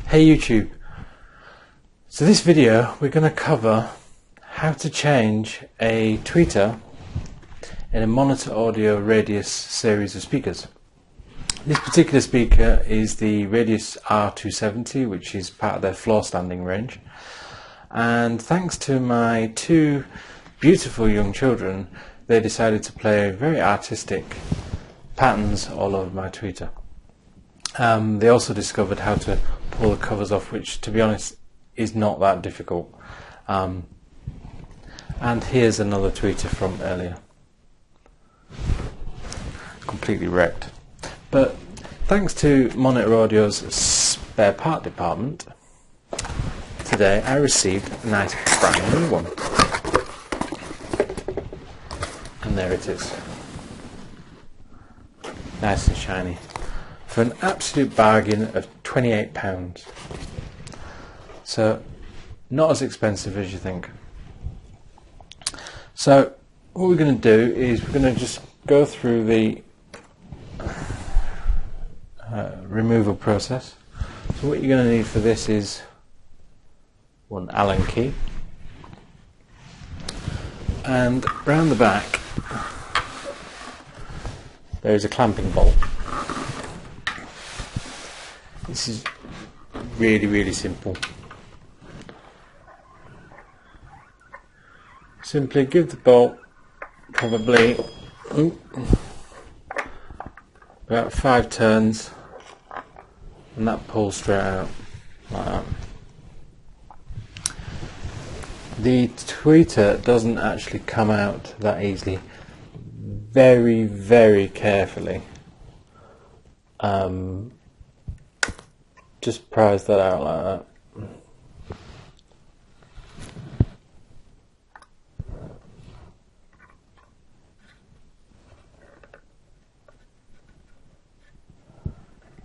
Hey YouTube, so this video we're going to cover how to change a tweeter in a Monitor Audio Radius series of speakers. This particular speaker is the Radius R270, which is part of their floor standing range, and thanks to my two beautiful young children, they decided to play very artistic patterns all over my tweeter. They also discovered how to pull the covers off, which to be honest is not that difficult. And here's another tweeter from earlier. Completely wrecked. But thanks to Monitor Audio's spare part department, today I received a nice brand new one. And there it is. Nice and shiny. For an absolute bargain of £28. So not as expensive as you think. So what we're going to do is we're going to just go through the removal process. So what you're going to need for this is one Allen key, and round the back there is a clamping bolt. This is really simple. Simply give the bolt probably about 5 turns and that pulls straight out like that. The tweeter doesn't actually come out that easily. Very carefully. Just prise that out like that.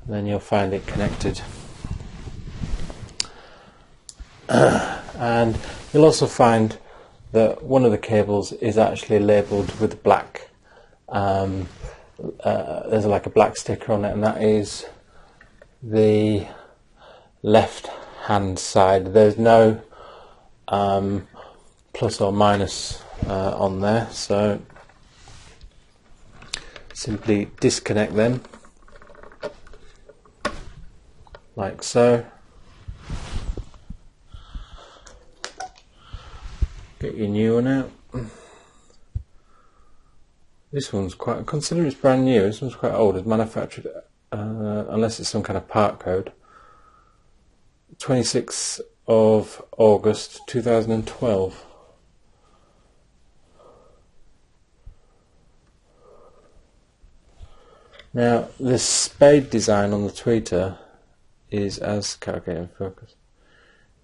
Then you'll find it connected. And you'll also find that one of the cables is actually labelled with black. There's like a black sticker on it, and that is the left hand side. There's no plus or minus on there, so simply disconnect them like so. Get your new one out. This one's quite, considering it's brand new, this one's quite old. It's manufactured, unless it's some kind of part code, 26th of August 2012. Now the spade design on the tweeter is, as calculated in focus,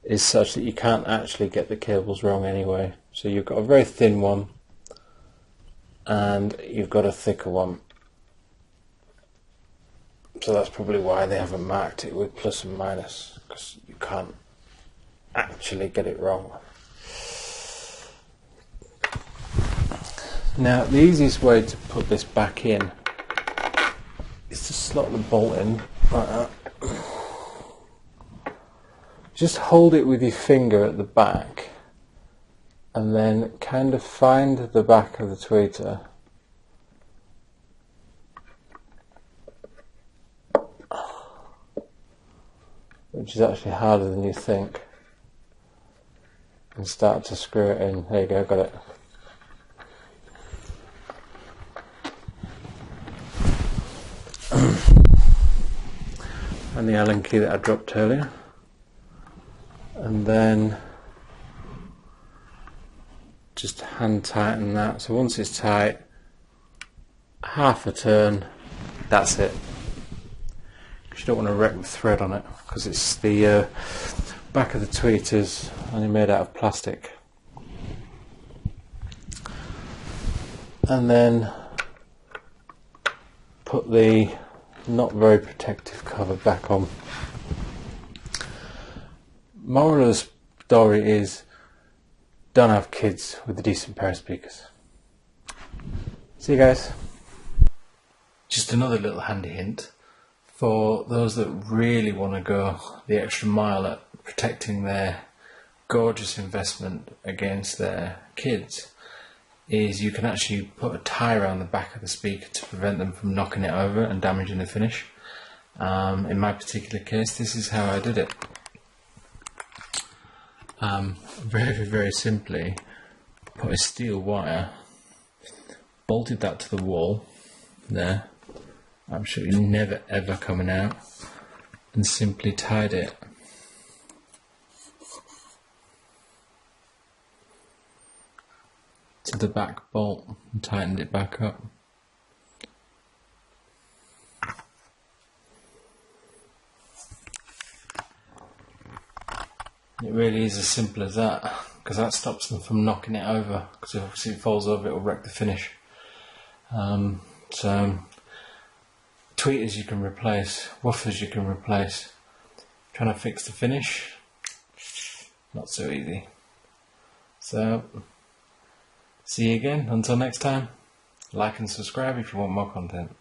is such that you can't actually get the cables wrong anyway. So you've got a very thin one and you've got a thicker one. So that's probably why they haven't marked it with plus and minus, because you can't actually get it wrong. Now the easiest way to put this back in is to slot the bolt in like that. Just hold it with your finger at the back and then kind of find the back of the tweeter . Which is actually harder than you think, and start to screw it in. There you go, got it. And the Allen key that I dropped earlier, and then just hand tighten that. So once it's tight, half a turn, that's it. You don't want to wreck the thread on it, because it's the back of the tweeters only made out of plastic. And then put the not very protective cover back on. Moral of the story is, don't have kids with a decent pair of speakers. See you guys. Just another little handy hint. For those that really want to go the extra mile at protecting their gorgeous investment against their kids, is you can actually put a tie around the back of the speaker to prevent them from knocking it over and damaging the finish. In my particular case, this is how I did it. Very, very simply, put a steel wire, bolted that to the wall there, absolutely never ever coming out, and simply tied it to the back bolt and tightened it back up. It really is as simple as that, because that stops them from knocking it over, because obviously if it falls over it will wreck the finish. So tweeters you can replace, woofers you can replace. Trying to fix the finish, not so easy. So see you again. Until next time, like and subscribe if you want more content.